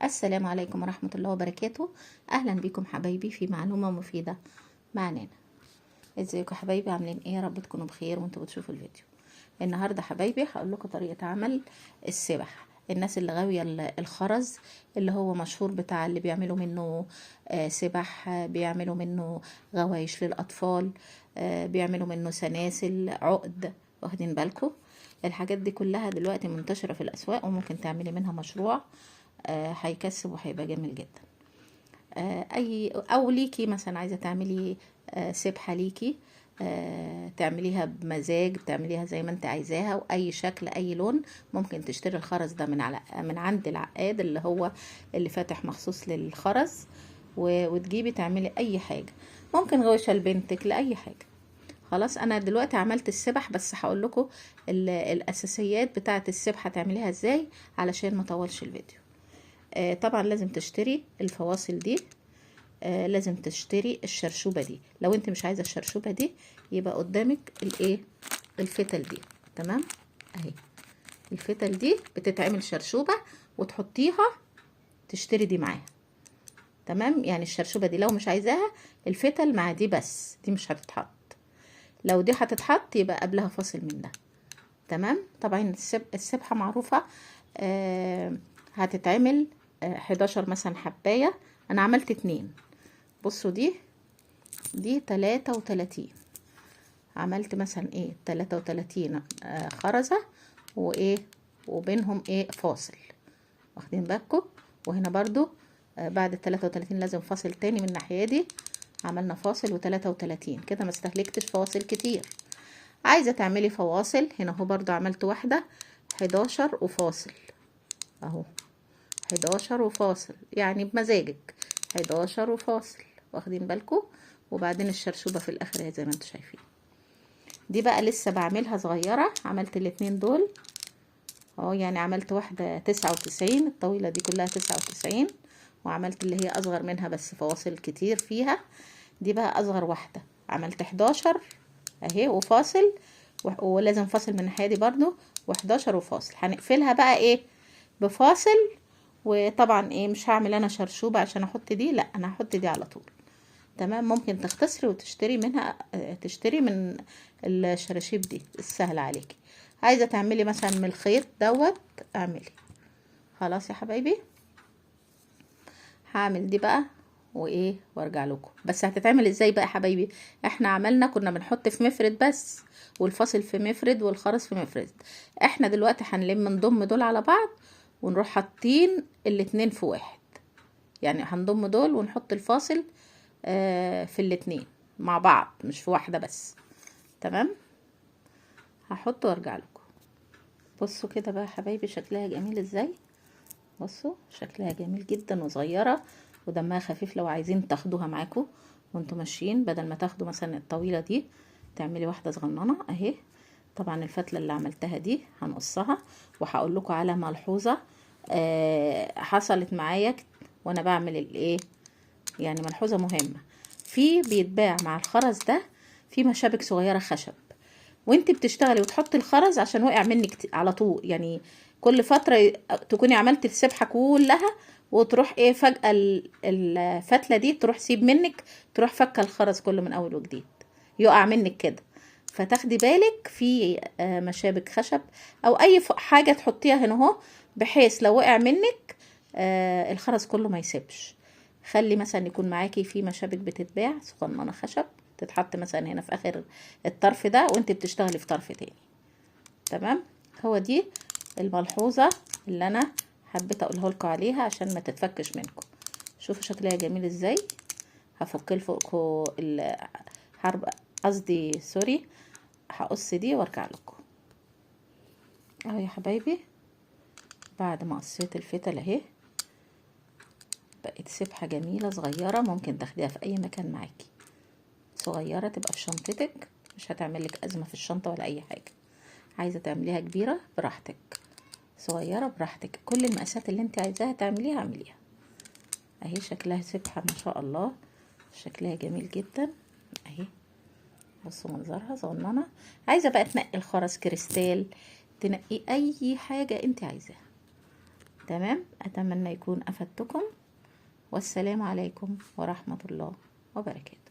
السلام عليكم ورحمة الله وبركاته. أهلا بكم حبايبي في معلومة مفيدة معنانا. ازيكم حبايبي، عاملين ايه؟ يا رب تكونوا بخير وانتوا بتشوفوا الفيديو. النهاردة حبايبي هقول لكم طريقة عمل السبح. الناس اللي غاوية الخرز اللي هو مشهور، بتاع اللي بيعملوا منه سبح، بيعملوا منه غوايش للأطفال، بيعملوا منه سلاسل عقد. واخدين بالكم؟ الحاجات دي كلها دلوقتي منتشرة في الأسواق، وممكن تعملي منها مشروع هيكسب وهيبقى جميل جدا. اي او ليكي مثلا عايزه تعملي سبحه ليكي، تعمليها بمزاج، تعمليها زي ما انت عايزاها، واي شكل اي لون. ممكن تشتري الخرز ده من عند العقاد اللي فاتح مخصوص للخرز، وتجيبي تعملي اي حاجه. ممكن غوشه لبنتك، لاي حاجه. خلاص، انا دلوقتي عملت السبح، بس هقول لكم الاساسيات بتاعه السبحه تعمليها ازاي علشان ما اطولش الفيديو. طبعا لازم تشتري الفواصل دي، لازم تشتري الشرشوبة دي. لو انت مش عايزة الشرشوبة دي يبقى قدامك الفتل دي. تمام؟ اهي الفتل دي بتتعمل شرشوبة وتحطيها، تشتري دي معاها. تمام؟ يعني الشرشوبة دي لو مش عايزاها، الفتل مع دي، بس دي مش هتتحط. لو دي هتتحط يبقى قبلها فاصل من ده. تمام؟ طبعا السبحة معروفة. هتتعمل 11 مثلا حباية. انا عملت 2. بصوا، دي 33. عملت مثلا 33 خرزة، وبينهم فاصل. واخدين بالكم؟ وهنا برضو بعد 33 لازم فاصل تاني من الناحية دي. عملنا فاصل و33 كده، ما استهلكتش فواصل كتير. عايزة تعملي فواصل هنا اهو، برضو عملت واحدة 11 وفاصل اهو، 11 وفاصل يعني بمزاجك، 11 وفاصل. واخدين بالكم؟ وبعدين الشرشوبة في الاخر زي ما انتم شايفين. دي بقى لسه بعملها صغيرة. عملت الاتنين دول اهو، يعني عملت واحدة 99، الطويلة دي كلها 99، وعملت اللي هي اصغر منها بس فواصل كتير فيها. دي بقى اصغر واحدة، عملت 11 اهي وفاصل، ولازم فاصل من الناحية دي برضو، و11 وفاصل. هنقفلها بقى بفاصل. وطبعا مش هعمل انا شرشوبة عشان احط دي، لا انا هحط دي على طول. تمام؟ ممكن تختصري وتشتري منها، تشتري من الشراشيب دي السهل عليكي. عايزة تعملي مثلا من الخيط دوت، اعملي. خلاص يا حبايبي، هعمل دي بقى وارجع لكم. بس هتتعمل ازاي بقى يا حبايبي؟ احنا عملنا، كنا بنحط في مفرد بس، والفاصل في مفرد والخرز في مفرد. احنا دلوقتي نضم دول على بعض، ونروح حاطين الاتنين في واحد. يعني هنضم دول ونحط الفاصل في الاتنين مع بعض، مش في واحدة بس. تمام؟ هحط وارجع لكم. بصوا كده بقى يا حبايبي، شكلها جميل ازاي. بصوا شكلها جميل جدا، وصغيرة ودمها خفيف. لو عايزين تاخدوها معاكم وانتوا ماشيين، بدل ما تاخدوا مثلا الطويلة دي، تعملي واحدة صغننة اهي. طبعا الفتلة اللي عملتها دي هنقصها، وهقول لكم على ملحوظة حصلت معايا وانا بعمل يعني ملحوظة مهمة. بيتباع مع الخرز ده في مشابك صغيرة خشب، وانت بتشتغلي وتحطي الخرز عشان وقع منك على طول. يعني كل فترة تكوني عملتي السبحة كلها، وتروح فجأة الفتلة دي تروح سيب منك، تروح فكة الخرز كله من اول وجديد، يقع منك كده. فتاخدي بالك في مشابك خشب او اي حاجة تحطيها هنا اهو، بحيث لو وقع منك الخرز كله ما يسيبش. خلي مثلا يكون معاكي في مشابك بتتباع صغننه خشب، تتحط مثلا هنا في اخر الطرف ده، وانت بتشتغلي في طرف تاني. تمام؟ هو دي الملحوظه اللي انا حبيت اقولها لكم عليها عشان ما تتفكش منكم. شوفوا شكلها جميل ازاي. هفك لكم الحرب، قصدي سوري، هقص دي وارجع لكم اهو يا حبايبي. بعد ما قصيت الفتل اهي، بقت سبحة جميلة صغيرة، ممكن تاخديها في اي مكان معاكي. صغيرة تبقى في شنطتك، مش هتعملك ازمة في الشنطة ولا اي حاجة. عايزة تعمليها كبيرة براحتك، صغيرة براحتك، كل المقاسات اللي انت عايزاها تعمليها اعمليها. اهي شكلها سبحة ما شاء الله، شكلها جميل جدا اهي. بصوا منظرها صغننة. عايزة بقى تنقي الخرز كريستال، تنقي اي حاجة انت عايزاها. تمام. اتمنى يكون افدتكم، والسلام عليكم ورحمة الله وبركاته.